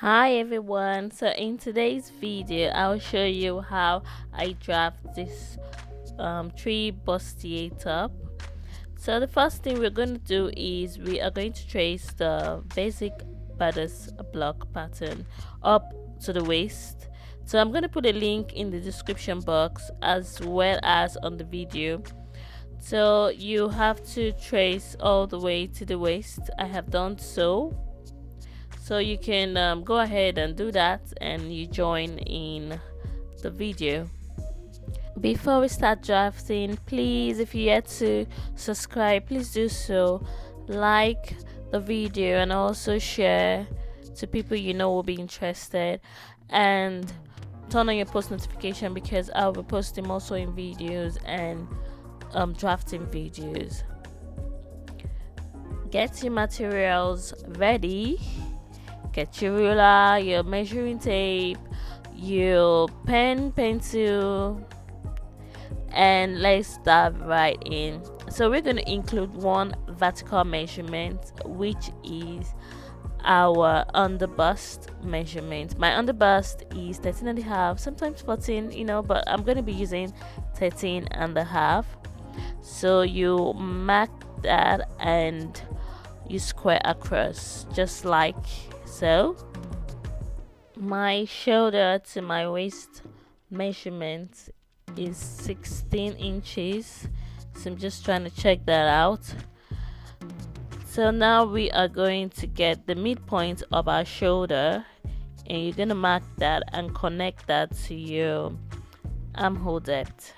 Hi everyone, so in today's video I'll show you how I draft this tree bustier top. So the first thing we're going to do is we are going to trace the basic bodice block pattern up to the waist. So I'm going to put a link in the description box as well as on the video. So you have to trace all the way to the waist. I have done so you can go ahead and do that and you join in the video. Before we start drafting, please, if you're yet to subscribe, please do so, like the video and also share to people you know will be interested, and turn on your post notification because I'll be posting also in videos and drafting videos. Get your materials ready. Get your ruler, your measuring tape, your pen, pencil, and let's dive right in. So we're going to include one vertical measurement, which is our underbust measurement. My underbust is 13.5, sometimes 14, but I'm going to be using 13.5. So you mark that and you square across just like so. My shoulder to my waist measurement is 16 inches, so I'm just trying to check that out. So now we are going to get the midpoint of our shoulder and you're going to mark that and connect that to your armhole depth.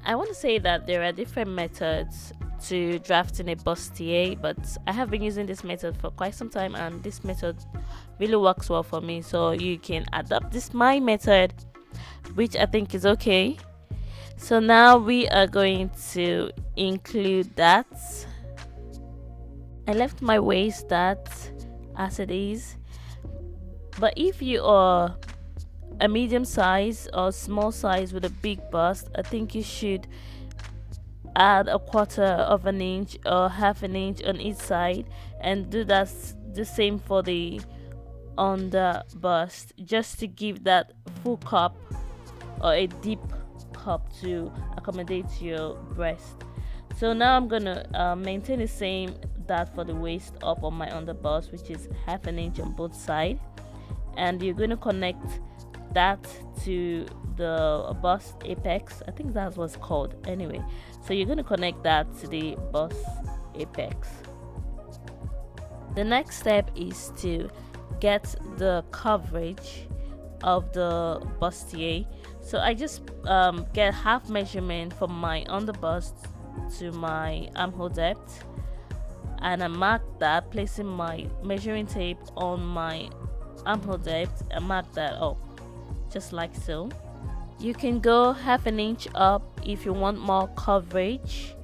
I want to say that there are different methods to drafting a bustier, but I have been using this method for quite some time and this method really works well for me, so you can adopt my method, which I think is okay. So now we are going to include that. I left my waist that as it is, but if you are a medium size or small size with a big bust, I think you should add a quarter of an inch or half an inch on each side and do that the same for the under bust, just to give that full cup or a deep cup to accommodate your breast. So now I'm gonna maintain the same that for the waist up on my under bust, which is half an inch on both sides, and you're going to connect that to the bust apex. I think that's what's called anyway. So you're going to connect that to the bust apex. The next step is to get the coverage of the bustier. So I just get half measurement from my underbust to my armhole depth, and I mark that, placing my measuring tape on my armhole depth and mark that up just like so. You can go half an inch up if you want more coverage,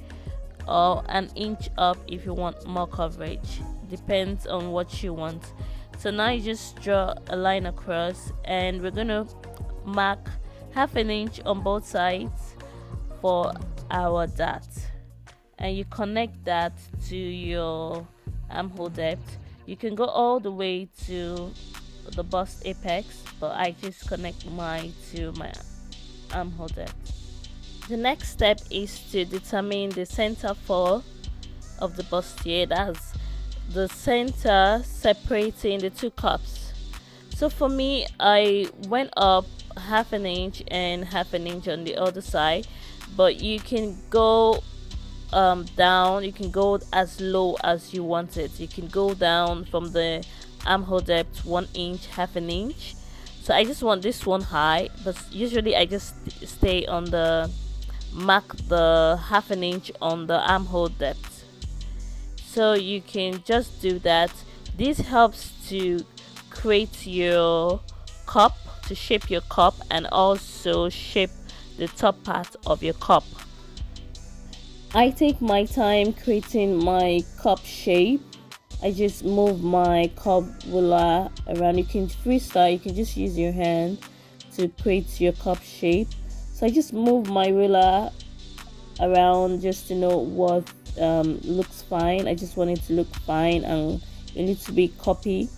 or an inch up if you want more coverage, depends on what you want. So now you just draw a line across and we're gonna mark half an inch on both sides for our dart, and you connect that to your armhole depth. You can go all the way to the bust apex, but I just connect mine to my armhole depth. The next step is to determine the center fall of the bustier. That's the center separating the two cups. So for me, I went up half an inch and half an inch on the other side, but you can go down. You can go as low as you want it. You can go down from the armhole depth 1 inch, half an inch. So I just want this one high, but usually I just stay on the mark the half an inch on the armhole depth. So you can just do that. This helps to create your cup, to shape your cup, and also shape the top part of your cup. I take my time creating my cup shape. I just move my cup ruler around. You can freestyle, you can just use your hand to create your cup shape. So I just move my ruler around just to know what looks fine. I just want it to look fine and it needs to be copy.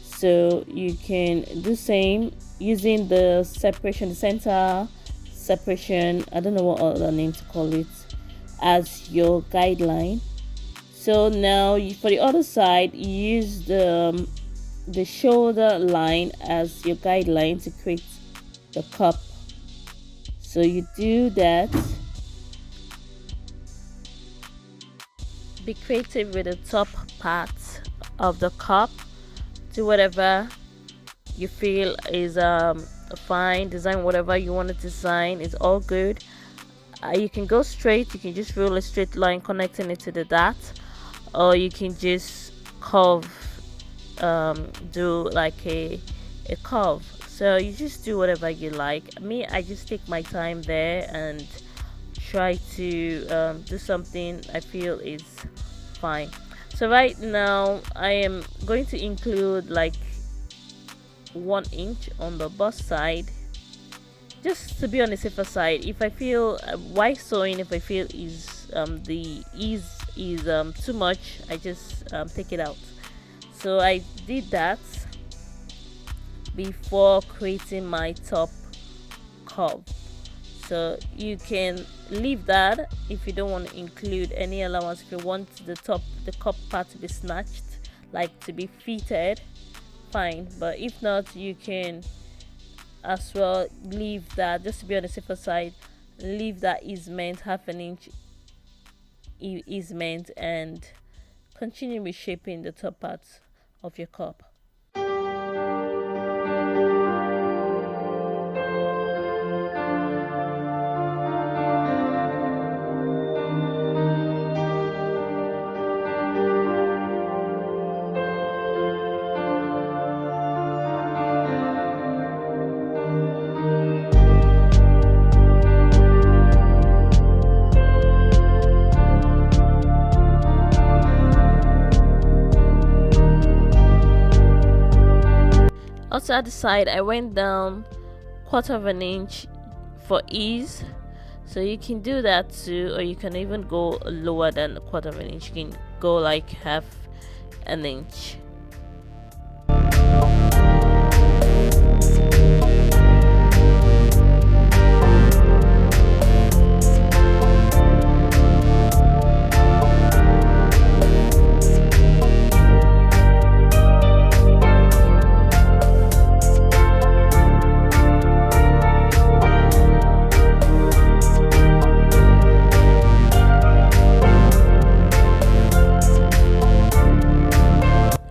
So you can do same using the separation, the center separation, I don't know what other name to call it, as your guideline. So now for the other side, you use the shoulder line as your guideline to create the cup. So you do that. Be creative with the top part of the cup. Do whatever you feel is fine. Design whatever you want to design. It's all good. You can go straight. You can just roll a straight line connecting it to the dot, or you can just curve, do like a curve. So you just do whatever you like. Me, I just take my time there and try to do something I feel is fine. So right now I am going to include like 1 inch on the bust side, just to be on the safer side. If I feel while sewing, if I feel is the ease is too much, I just take it out. So I did that before creating my top curve. So you can leave that if you don't want to include any allowance. If you want the cup part to be snatched, like to be fitted, fine. But if not, you can as well leave that, just to be on the safer side. Leave that easement, 1/2 inch easement, and continue reshaping the top part of your cup. Also at the side, I went down 1/4 inch for ease. So you can do that too, or you can even go lower than 1/4 inch. You can go like 1/2 inch.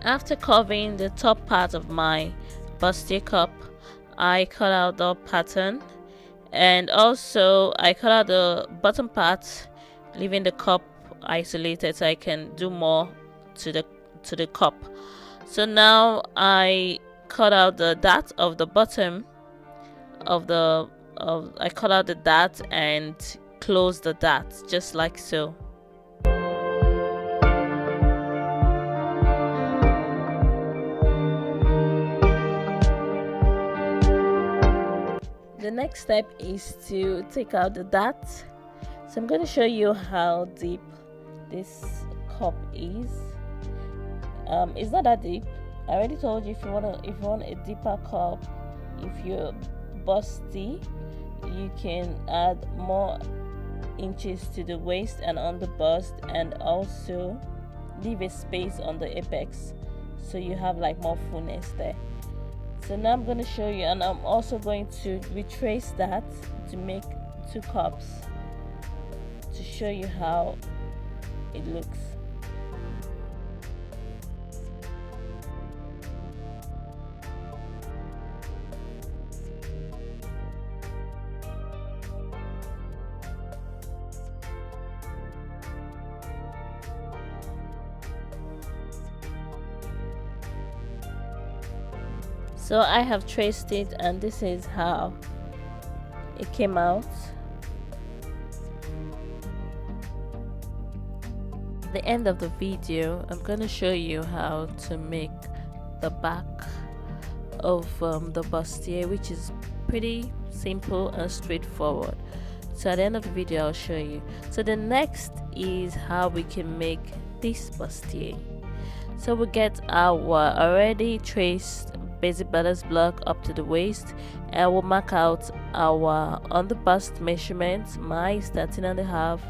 After covering the top part of my bustier cup, I cut out the pattern, and also I cut out the bottom part, leaving the cup isolated so I can do more to the cup. So now I cut out the dot of the bottom of I cut out the dot and close the dot just like so. The next step is to take out the dot. So I'm going to show you how deep this cup is. It's not that deep. I already told you if you want a deeper cup, if you're busty, you can add more inches to the waist and on the bust, and also leave a space on the apex so you have like more fullness there. So now I'm going to show you, and I'm also going to retrace that to make 2 cups to show you how it looks. So I have traced it, and this is how it came out. At the end of the video, I'm going to show you how to make the back of the bustier, which is pretty simple and straightforward. So at the end of the video I'll show you. So the next is how we can make this bustier. So we get our already traced basic bodice block up to the waist, and we'll mark out our on the bust measurements. Mine is 13.5,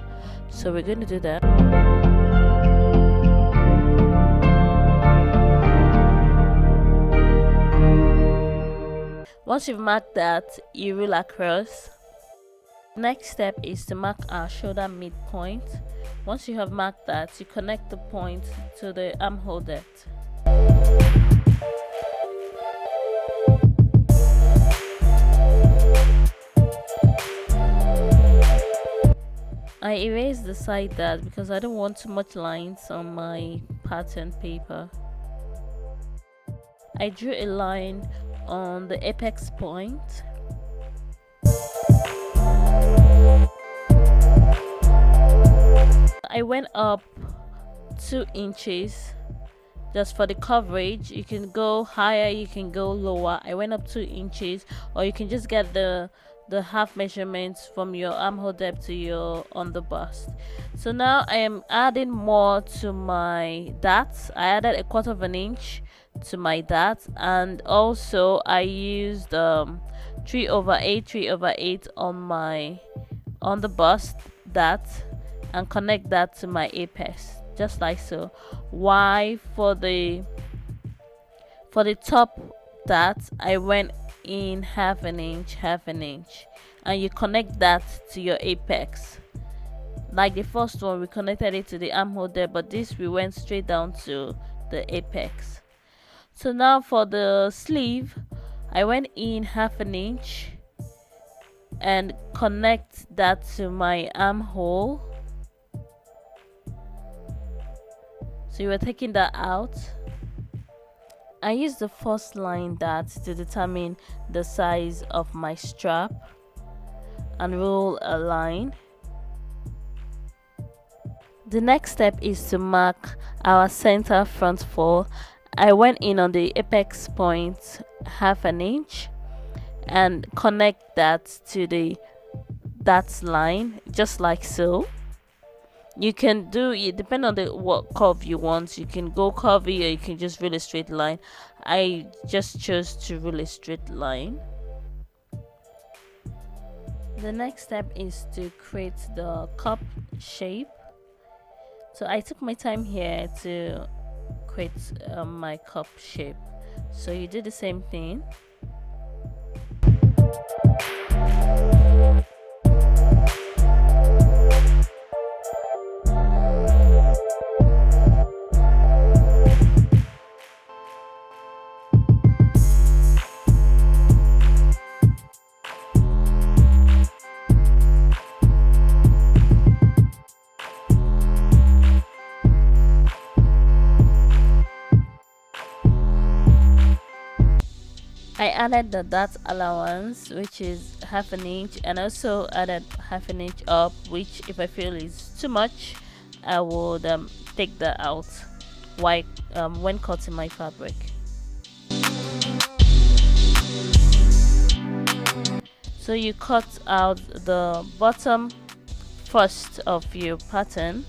so we're going to do that. Once you've marked that, you rule across. Next step is to mark our shoulder midpoint. Once you have marked that, you connect the point to the armhole depth. I erased the side dart because I don't want too much lines on my pattern paper. I drew a line on the apex point. I went up 2 inches just for the coverage. You can go higher, you can go lower. I went up 2 inches, or you can just get the half measurements from your armhole depth to your on the bust. So now I am adding more to my darts. I added 1/4 inch to my dart, and also I used 3/8 on the bust dart, and connect that to my apex just like so. Why for the top dart I went in half an inch, and you connect that to your apex. Like the first one, we connected it to the armhole there, but this we went straight down to the apex. So now for the sleeve, I went in half an inch and connect that to my armhole. So you were taking that out. I used the first line dart to determine the size of my strap and roll a line. The next step is to mark our center front fold. I went in on the apex point half an inch and connect that to the line just like so. You can do it depend on what curve you want. You can go curvy, or you can just rule a straight line. I just chose to rule a straight line. The next step is to create the cup shape. So I took my time here to create my cup shape. So you do the same thing. I added the dart allowance, which is half an inch, and also added half an inch up, which if I feel is too much, I would take that out when cutting my fabric. So you cut out the bottom first of your pattern,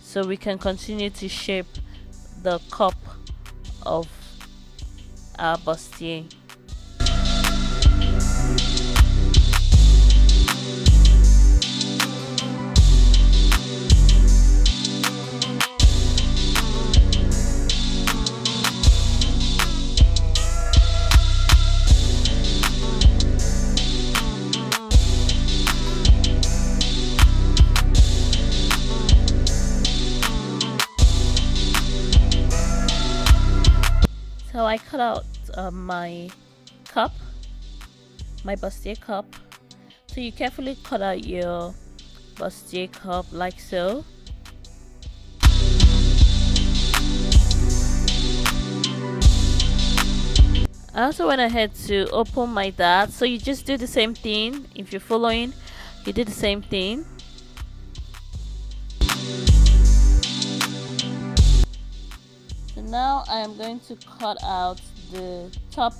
so we can continue to shape the cup of our bustier. So I cut out my cup, my bustier cup. So you carefully cut out your bustier cup like so. I also went ahead to open my dart. So you just do the same thing. If you're following, you do the same thing. Now I am going to cut out the top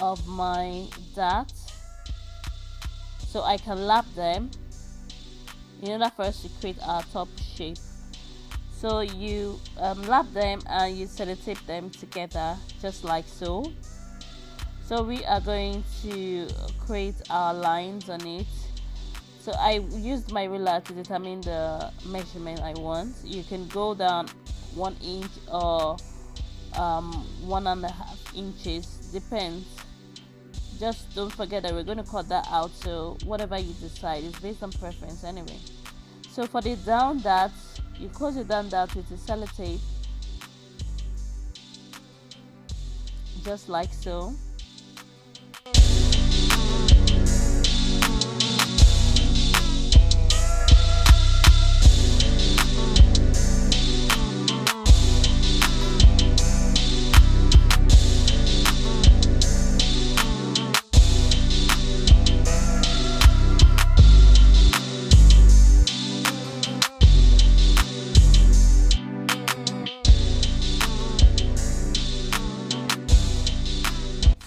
of my dart so I can lap them in order for us to create our top shape. So you lap them and you sellotape them together just like so. So we are going to create our lines on it. So I used my ruler to determine the measurement I want. You can go down 1 inch or 1.5 inches, depends. Just don't forget that we're going to cut that out, so whatever you decide is based on preference anyway. So for the down dart, you close it down dart with the sellotape just like so.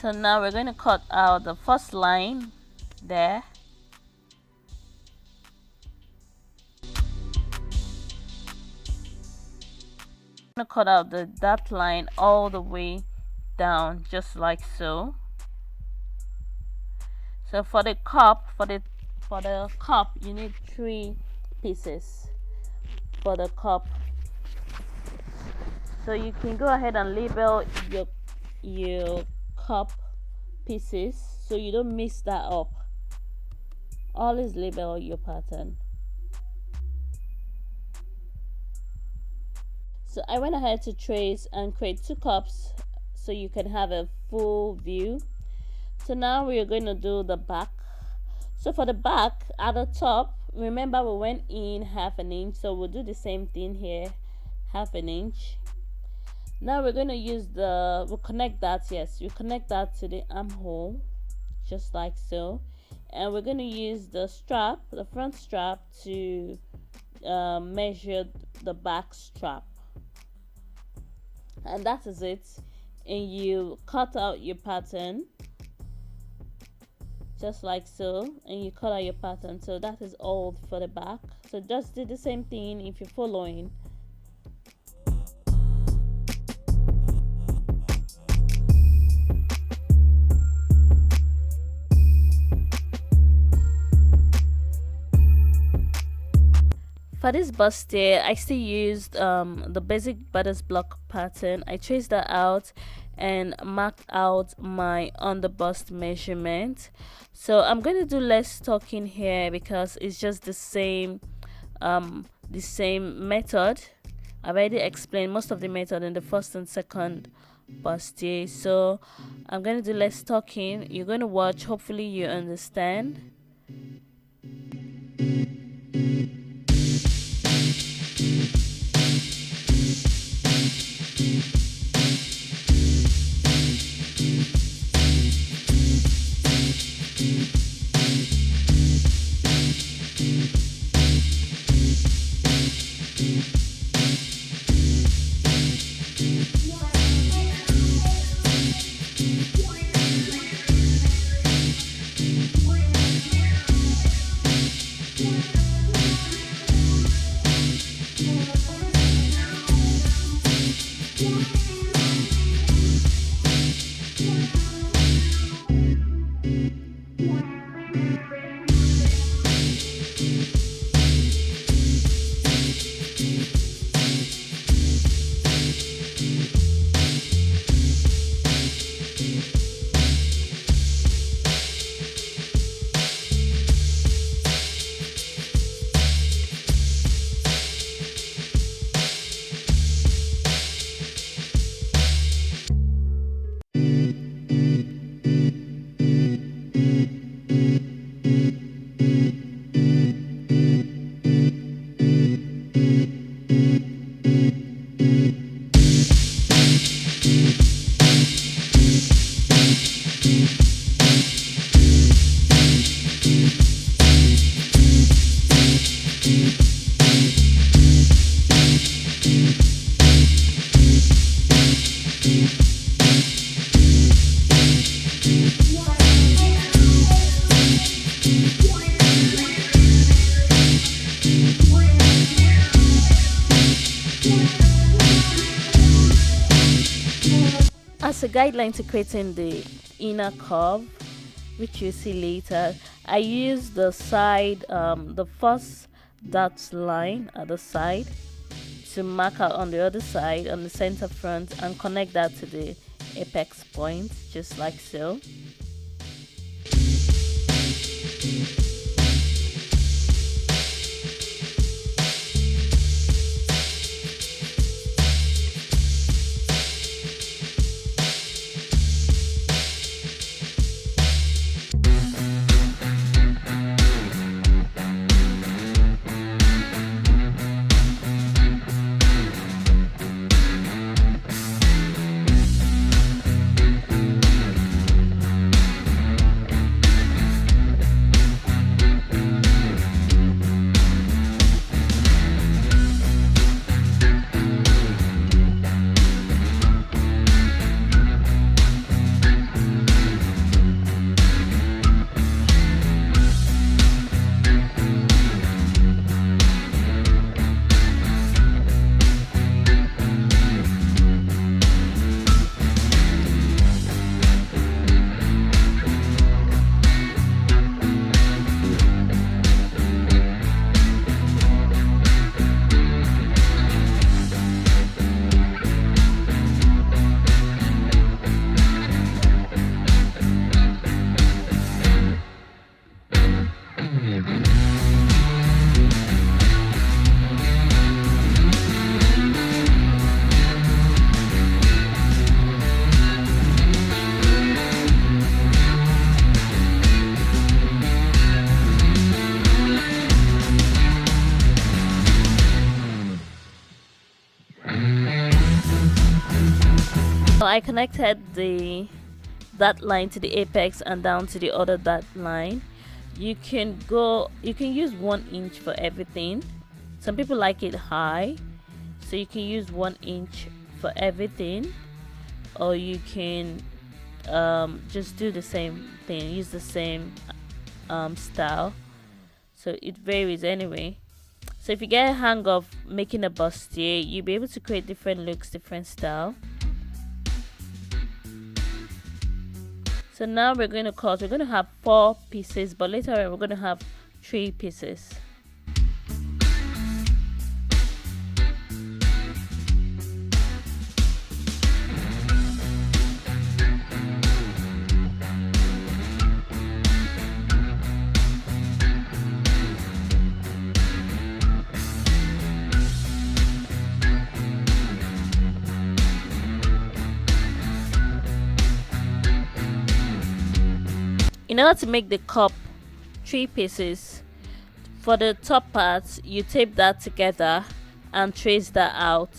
So now we're going to cut out the first line there. I'm going to cut out that line all the way down just like so. So for the cup, you need 3 pieces for the cup. So you can go ahead and label your cup pieces so you don't mix that up. Always label your pattern. So I went ahead to trace and create 2 cups so you can have a full view. So now we are going to do the back. So for the back, at the top, remember we went in 1/2 inch, so we'll do the same thing here, 1/2 inch. Now we're going to use we'll connect that to the armhole just like so, and we're going to use the front strap to measure the back strap, and that is it. And you cut out your pattern just like so, and you cut out your pattern. So that is all for the back. So just do the same thing if you're following. For this bustier, I still used the basic bodice block pattern. I traced that out and marked out my underbust measurement. So I'm going to do less talking here because it's just the same method. I've already explained most of the method in the first and second bustier. So I'm going to do less talking. You're going to watch. Hopefully you understand. guideline to creating the inner curve, which you see later. I use the side, the first dot line at the side to mark out on the other side on the center front and connect that to the apex point, just like so. I connected that line to the apex and down to the other dot line. You can use 1 inch for everything. Some people like it high, so you can use 1 inch for everything, or you can just do the same thing, use the same style. So it varies anyway. So if you get a hang of making a bustier, you'll be able to create different looks, different style. So now we're going to cut. We're going to have 4 pieces, but later on we're going to have 3 pieces. In order to make the cup 3 pieces, for the top part you tape that together and trace that out.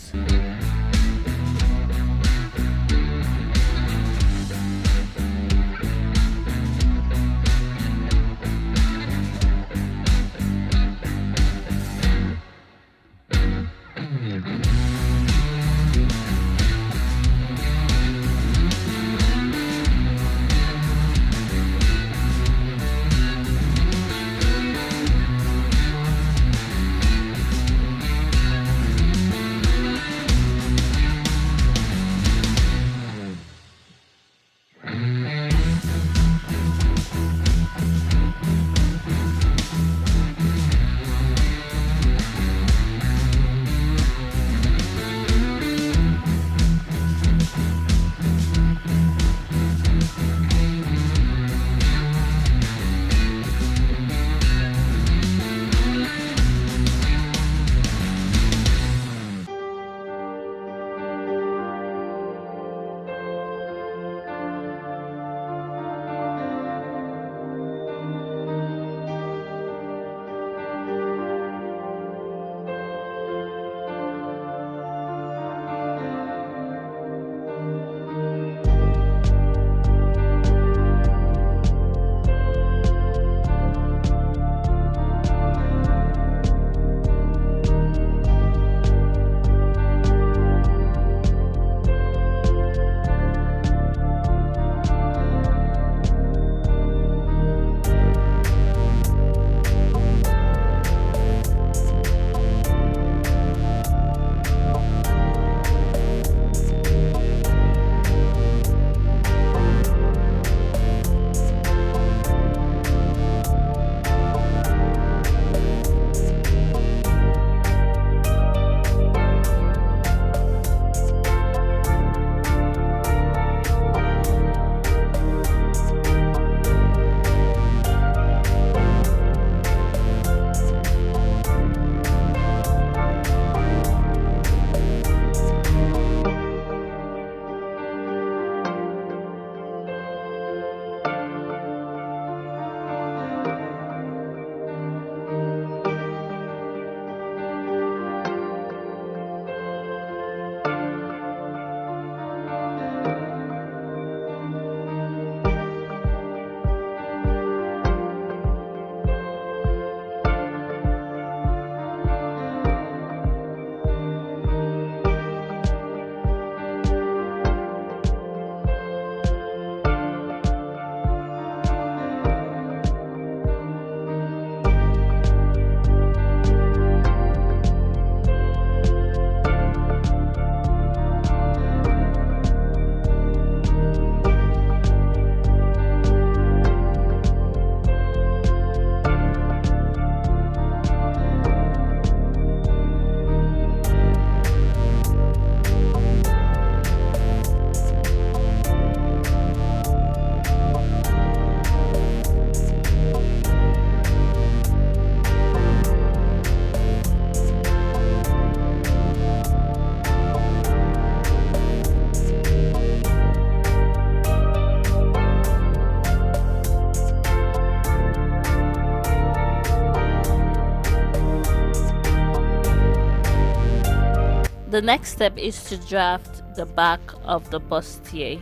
the next step is to draft the back of the bustier.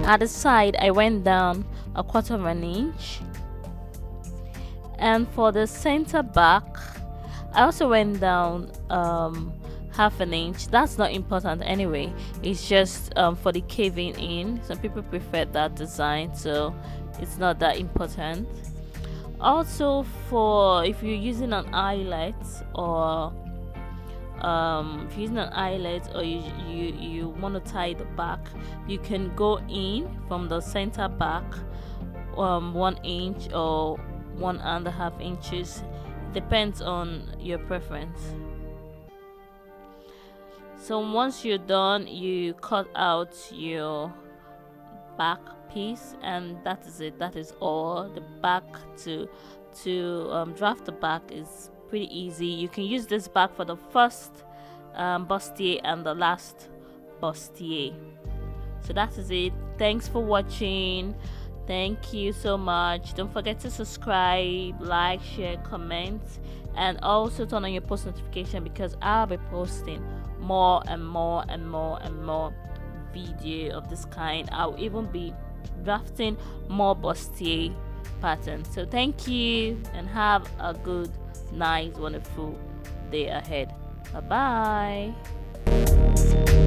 At the side, I went down 1/4 inch, and for the center back, I also went down 1/2 inch. That's not important anyway, it's just for the caving in. Some people prefer that design, so it's not that important. Also, for if you're using an eyelet, or if you're using an eyelet, or you want to tie the back, you can go in from the center back 1 inch or 1.5 inches, depends on your preference. So once you're done, you cut out your back piece, and that is it. That is all. The back to draft the back is pretty easy. You can use this back for the first bustier and the last bustier. So that is it. Thanks for watching. Thank you so much. Don't forget to subscribe, like, share, comment, and also turn on your post notification, because I'll be posting more and more and more and more video of this kind. I'll even be drafting more bustier patterns. So thank you, and have a good, nice, wonderful day ahead. Bye bye.